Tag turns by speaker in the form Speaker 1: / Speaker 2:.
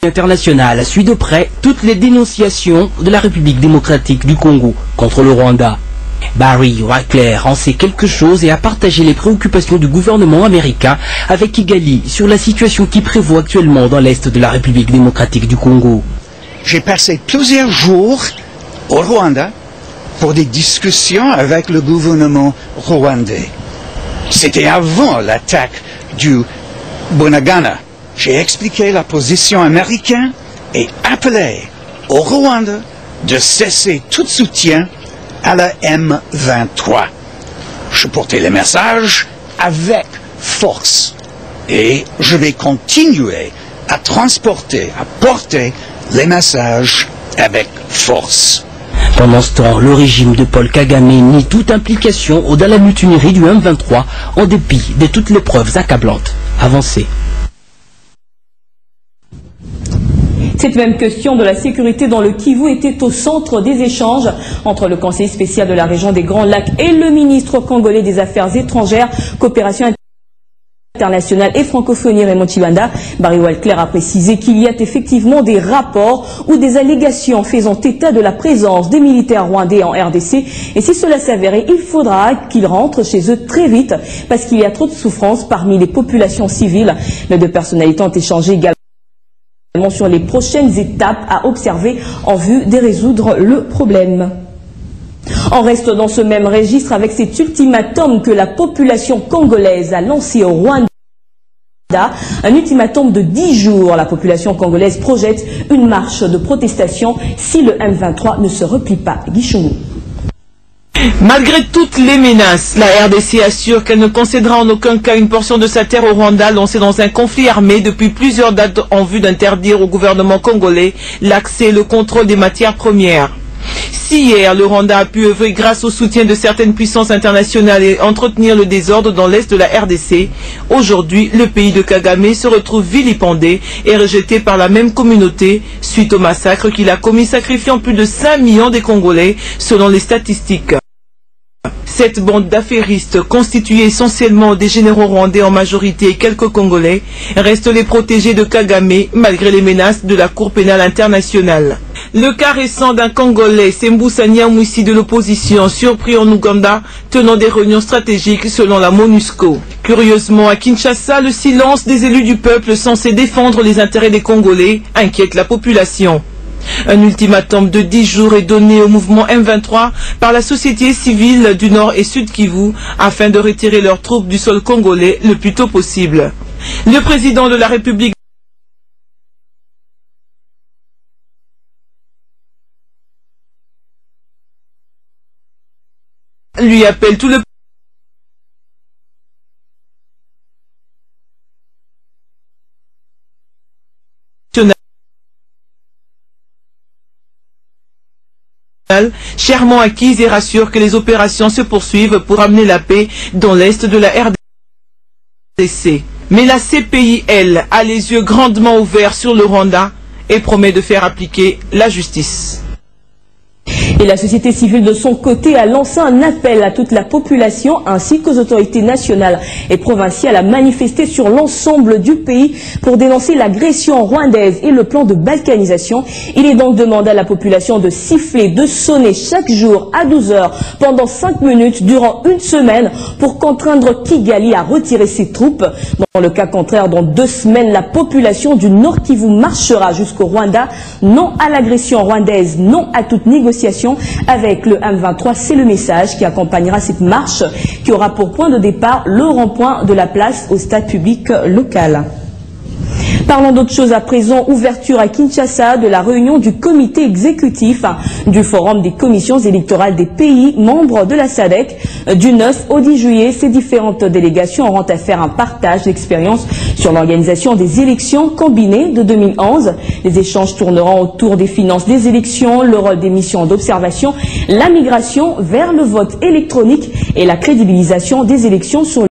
Speaker 1: internationale suit de près toutes les dénonciations de la République démocratique du Congo contre le Rwanda. Barry Whiteclair en sait quelque chose et a partagé les préoccupations du gouvernement américain avec Kigali sur la situation qui prévaut actuellement dans l'est de la République démocratique du Congo.
Speaker 2: J'ai passé plusieurs jours au Rwanda pour des discussions avec le gouvernement rwandais. C'était avant l'attaque du Bunagana. J'ai expliqué la position américaine et appelé au Rwanda de cesser tout soutien à la M23. Je portais le message avec force et je vais continuer à porter les messages avec force.
Speaker 1: Pendant ce temps, le régime de Paul Kagame nie toute implication dans la mutinerie du M23 en dépit de toutes les preuves accablantes avancées.
Speaker 3: Cette même question de la sécurité dans le Kivu était au centre des échanges entre le conseiller spécial de la région des Grands Lacs et le ministre congolais des Affaires étrangères, coopération internationale et francophonie Raymond Chibanda. Barry Whiteclair a précisé qu'il y a effectivement des rapports ou des allégations faisant état de la présence des militaires rwandais en RDC et si cela s'avérait, il faudra qu'ils rentrent chez eux très vite parce qu'il y a trop de souffrance parmi les populations civiles. Les deux personnalités ont échangé également sur les prochaines étapes à observer en vue de résoudre le problème. On reste dans ce même registre avec cet ultimatum que la population congolaise a lancé au Rwanda. Un ultimatum de 10 jours. La population congolaise projette une marche de protestation si le M23 ne se replie pas. Guichou.
Speaker 4: Malgré toutes les menaces, la RDC assure qu'elle ne concédera en aucun cas une portion de sa terre au Rwanda lancé dans un conflit armé depuis plusieurs dates en vue d'interdire au gouvernement congolais l'accès et le contrôle des matières premières. Si hier le Rwanda a pu œuvrer grâce au soutien de certaines puissances internationales et entretenir le désordre dans l'est de la RDC, aujourd'hui le pays de Kagame se retrouve vilipendé et rejeté par la même communauté suite au massacre qu'il a commis sacrifiant plus de 5 millions de Congolais selon les statistiques. Cette bande d'affairistes, constituée essentiellement des généraux rwandais en majorité et quelques Congolais, reste les protégés de Kagame malgré les menaces de la Cour pénale internationale. Le cas récent d'un Congolais, Sembousa Nyamwisi de l'opposition, surpris en Ouganda, tenant des réunions stratégiques selon la MONUSCO. Curieusement, à Kinshasa, le silence des élus du peuple censés défendre les intérêts des Congolais inquiète la population. Un ultimatum de 10 jours est donné au mouvement M23 par la société civile du Nord et Sud Kivu afin de retirer leurs troupes du sol congolais le plus tôt possible. Le président de la République lui appelle tout le chèrement acquise et rassure que les opérations se poursuivent pour amener la paix dans l'est de la RDC. Mais la CPI, elle, a les yeux grandement ouverts sur le Rwanda et promet de faire appliquer la justice.
Speaker 3: Et la société civile de son côté a lancé un appel à toute la population ainsi qu'aux autorités nationales et provinciales à manifester sur l'ensemble du pays pour dénoncer l'agression rwandaise et le plan de balkanisation. Il est donc demandé à la population de siffler, de sonner chaque jour à 12 heures pendant 5 minutes durant une semaine pour contraindre Kigali à retirer ses troupes. Dans le cas contraire, dans 2 semaines, la population du Nord Kivu marchera jusqu'au Rwanda. Non à l'agression rwandaise, non à toute négociation avec le M23. C'est le message qui accompagnera cette marche qui aura pour point de départ le rond-point de la place au stade public local. Parlons d'autre chose à présent, ouverture à Kinshasa de la réunion du comité exécutif du Forum des commissions électorales des pays membres de la SADC. Du 9 au 10 juillet, ces différentes délégations auront à faire un partage d'expérience sur l'organisation des élections combinées de 2011. Les échanges tourneront autour des finances des élections, le rôle des missions d'observation, la migration vers le vote électronique et la crédibilisation des élections sur